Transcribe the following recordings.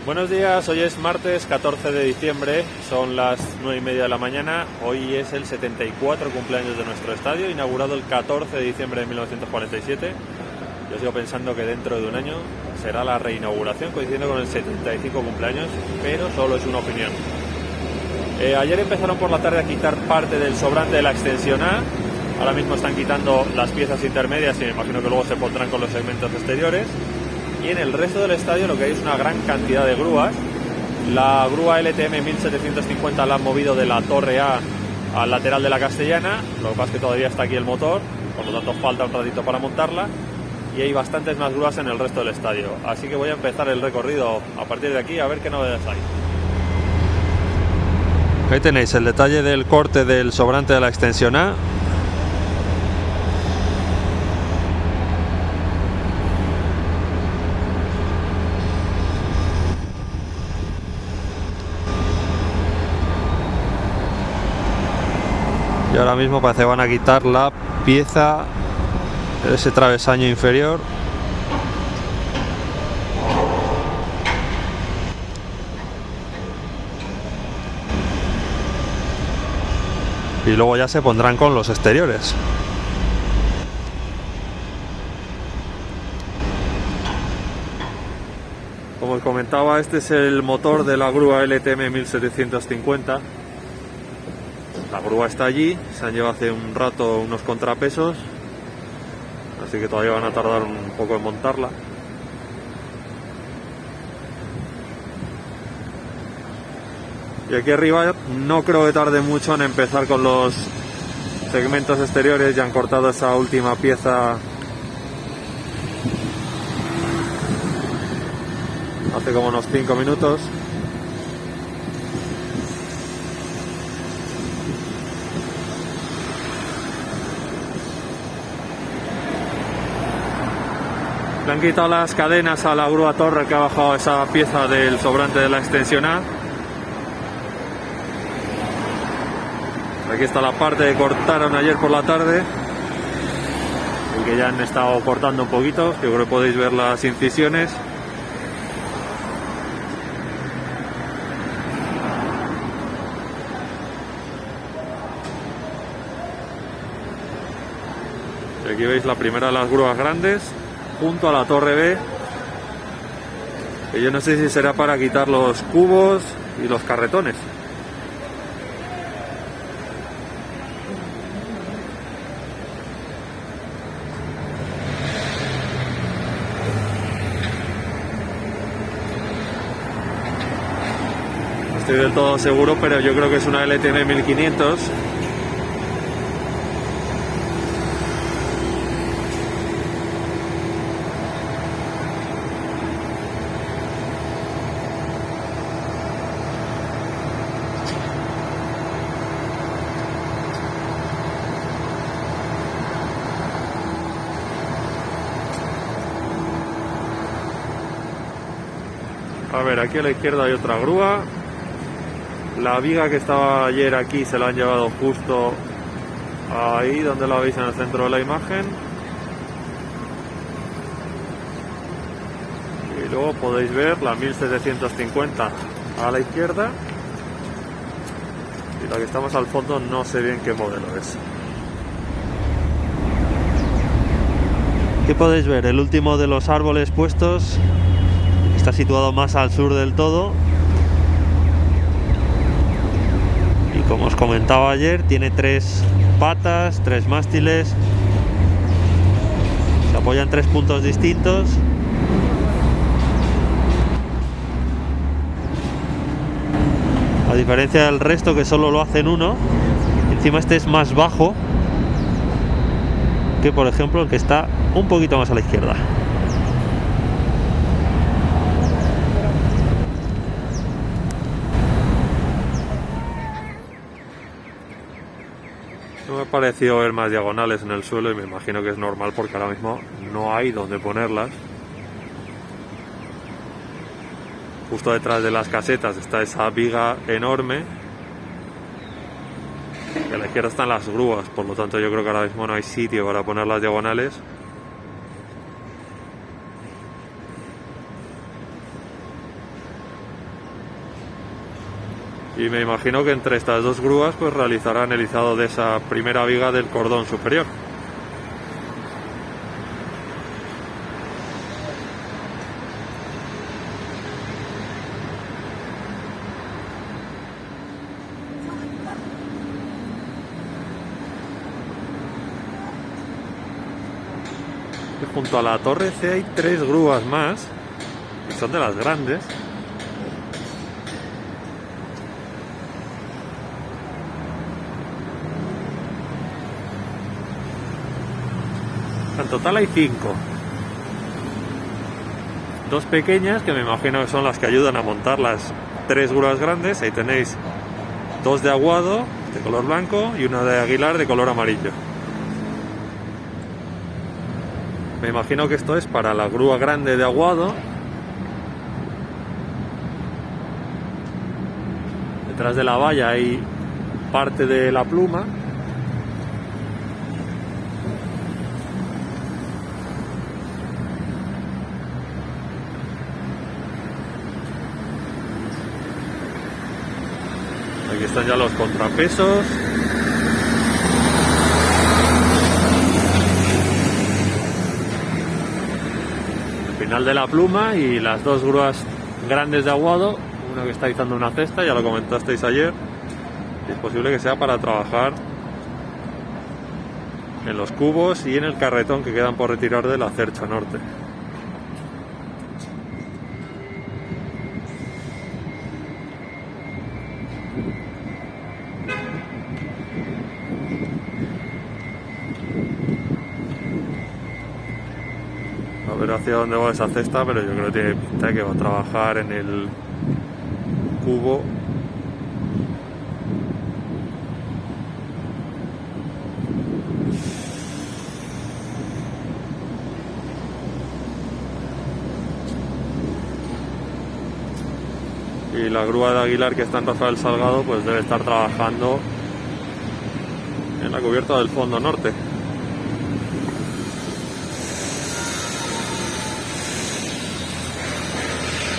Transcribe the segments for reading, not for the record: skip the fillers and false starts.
Buenos días, hoy es martes 14 de diciembre, son las 9:30 de la mañana. Hoy es el 74 cumpleaños de nuestro estadio, inaugurado el 14 de diciembre de 1947. Yo sigo pensando que dentro de un año será la reinauguración, coincidiendo con el 75 cumpleaños, pero solo es una opinión. Ayer empezaron por la tarde a quitar parte del sobrante de la extensión A. Ahora mismo están quitando las piezas intermedias y me imagino que luego se pondrán con los segmentos exteriores. Y en el resto del estadio lo que hay es una gran cantidad de grúas. La grúa LTM 1750 la han movido de la torre A al lateral de la Castellana. Lo que pasa es que todavía está aquí el motor, por lo tanto falta un ratito para montarla. Y hay bastantes más grúas en el resto del estadio. Así que voy a empezar el recorrido a partir de aquí a ver qué novedades hay. Ahí tenéis el detalle del corte del sobrante de la extensión A. Y ahora mismo parece que van a quitar la pieza de ese travesaño inferior. Y luego ya se pondrán con los exteriores. Como os comentaba, este es el motor de la grúa LTM 1750. La grúa está allí, se han llevado hace un rato unos contrapesos, así que todavía van a tardar un poco en montarla. Y aquí arriba no creo que tarde mucho en empezar con los segmentos exteriores. Ya han cortado esa última pieza hace como unos 5 minutos. Le han quitado las cadenas a la grúa torre que ha bajado esa pieza del sobrante de la extensión A. Aquí está la parte que cortaron ayer por la tarde y que ya han estado cortando un poquito. Yo creo que podéis ver las incisiones. Y aquí veis la primera de las grúas grandes junto a la torre B, que yo no sé si será para quitar los cubos y los carretones. No estoy del todo seguro, pero yo creo que es una LTM 1500. A ver, aquí a la izquierda hay otra grúa. La viga que estaba ayer aquí se la han llevado justo ahí donde la veis en el centro de la imagen. Y luego podéis ver la 1750 a la izquierda. Y la que estamos al fondo no sé bien qué modelo es. Aquí podéis ver el último de los árboles puestos. Está situado más al sur del todo y, como os comentaba ayer, tiene 3 patas, 3 mástiles, se apoya en 3 puntos distintos. A diferencia del resto, que solo lo hacen uno, encima este es más bajo que, por ejemplo, el que está un poquito más a la izquierda. No me ha parecido ver más diagonales en el suelo y me imagino que es normal porque ahora mismo no hay donde ponerlas. Justo detrás de las casetas está esa viga enorme. Y a la izquierda están las grúas, por lo tanto yo creo que ahora mismo no hay sitio para poner las diagonales. Y me imagino que entre estas dos grúas pues realizarán el izado de esa primera viga del cordón superior. Y junto a la torre C hay 3 grúas más, que son de las grandes. En total hay 5. 2 pequeñas, que me imagino que son las que ayudan a montar las 3 grúas grandes. Ahí tenéis 2 de aguado, de color blanco, y una de aguilar de color amarillo. Me imagino que esto es para la grúa grande de aguado. Detrás de la valla hay parte de la pluma. Aquí están ya los contrapesos. El final de la pluma y las 2 grúas grandes de aguado. Una que está izando una cesta, ya lo comentasteis ayer. Y es posible que sea para trabajar en los cubos y en el carretón que quedan por retirar de la cercha norte. A ver hacia dónde va esa cesta, pero yo creo que tiene pinta de que va a trabajar en el cubo. Y la grúa de Aguilar, que está en Rafael Salgado, pues debe estar trabajando en la cubierta del fondo norte.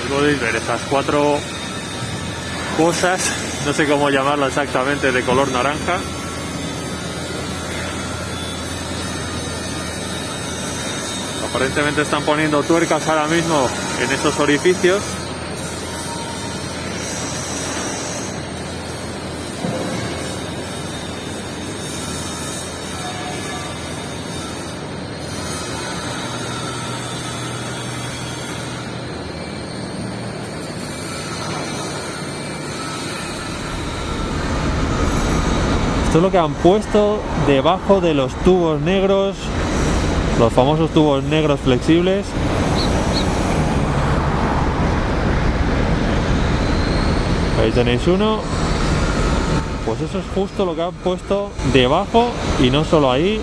Podéis ver esas 4 cosas, no sé cómo llamarlo exactamente, de color naranja. Aparentemente están poniendo tuercas ahora mismo en esos orificios. Esto es lo que han puesto debajo de los tubos negros, los famosos tubos negros flexibles. Ahí tenéis uno. Pues eso es justo lo que han puesto debajo, y no solo ahí.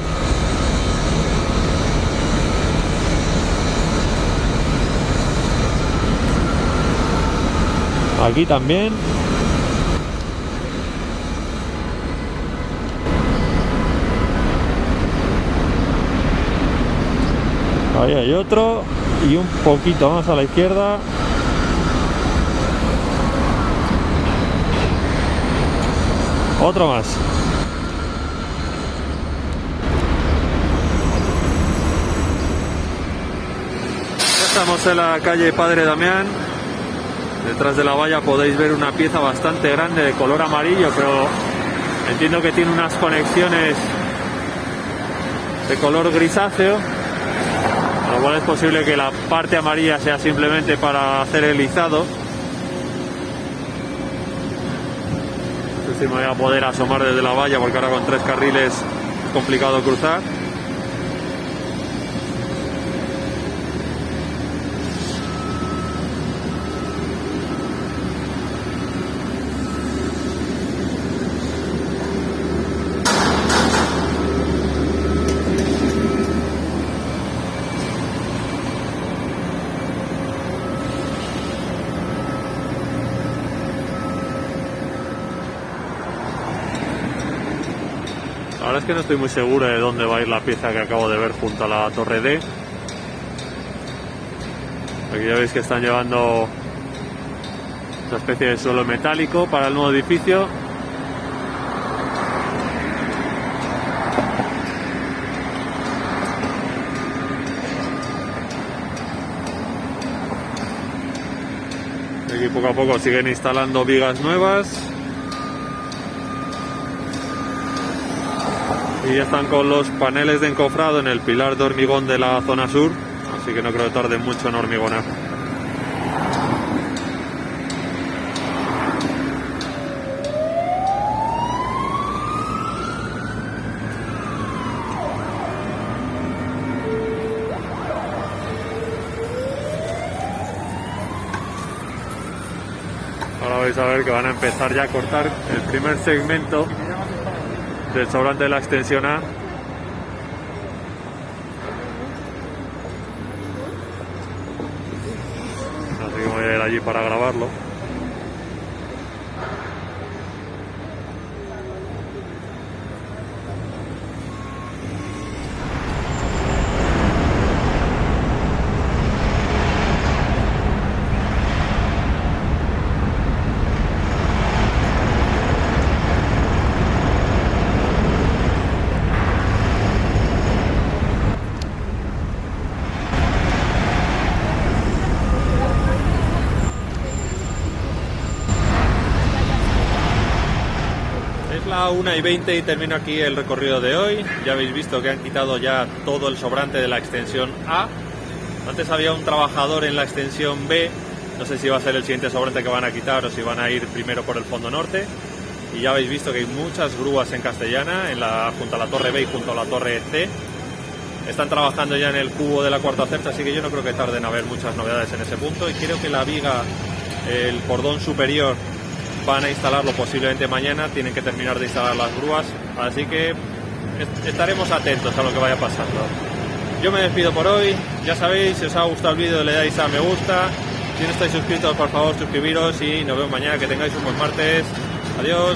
Aquí también. Ahí hay otro, y un poquito más a la izquierda. Otro más. Ya estamos en la calle Padre Damián. Detrás de la valla podéis ver una pieza bastante grande de color amarillo, pero entiendo que tiene unas conexiones de color grisáceo. Lo cual es posible que la parte amarilla sea simplemente para hacer el izado. No sé si me voy a poder asomar desde la valla, porque ahora con 3 carriles es complicado cruzar. La verdad es que no estoy muy seguro de dónde va a ir la pieza que acabo de ver junto a la torre D. Aquí ya veis que están llevando esa especie de suelo metálico para el nuevo edificio. Aquí poco a poco siguen instalando vigas nuevas. Y ya están con los paneles de encofrado en el pilar de hormigón de la zona sur, así que no creo que tarde mucho en hormigonar. Ahora vais a ver que van a empezar ya a cortar el primer segmento del sobrante de la extensión A. Así que voy a ir allí para grabarlo. Es la 1:20 y termino aquí el recorrido de hoy. Ya habéis visto que han quitado ya todo el sobrante de la extensión A. Antes había un trabajador en la extensión B. No sé si va a ser el siguiente sobrante que van a quitar o si van a ir primero por el fondo norte. Y ya habéis visto que hay muchas grúas en Castellana, junto a la torre B y junto a la torre C. Están trabajando ya en el cubo de la cuarta cercha, así que yo no creo que tarden a haber muchas novedades en ese punto. Y creo que la viga, el cordón superior, van a instalarlo posiblemente mañana. Tienen que terminar de instalar las grúas, así que estaremos atentos a lo que vaya pasando. Yo me despido por hoy. Ya sabéis, si os ha gustado el vídeo le dais a me gusta. Si no estáis suscritos, por favor suscribiros y nos vemos mañana. Que tengáis un buen martes. Adiós.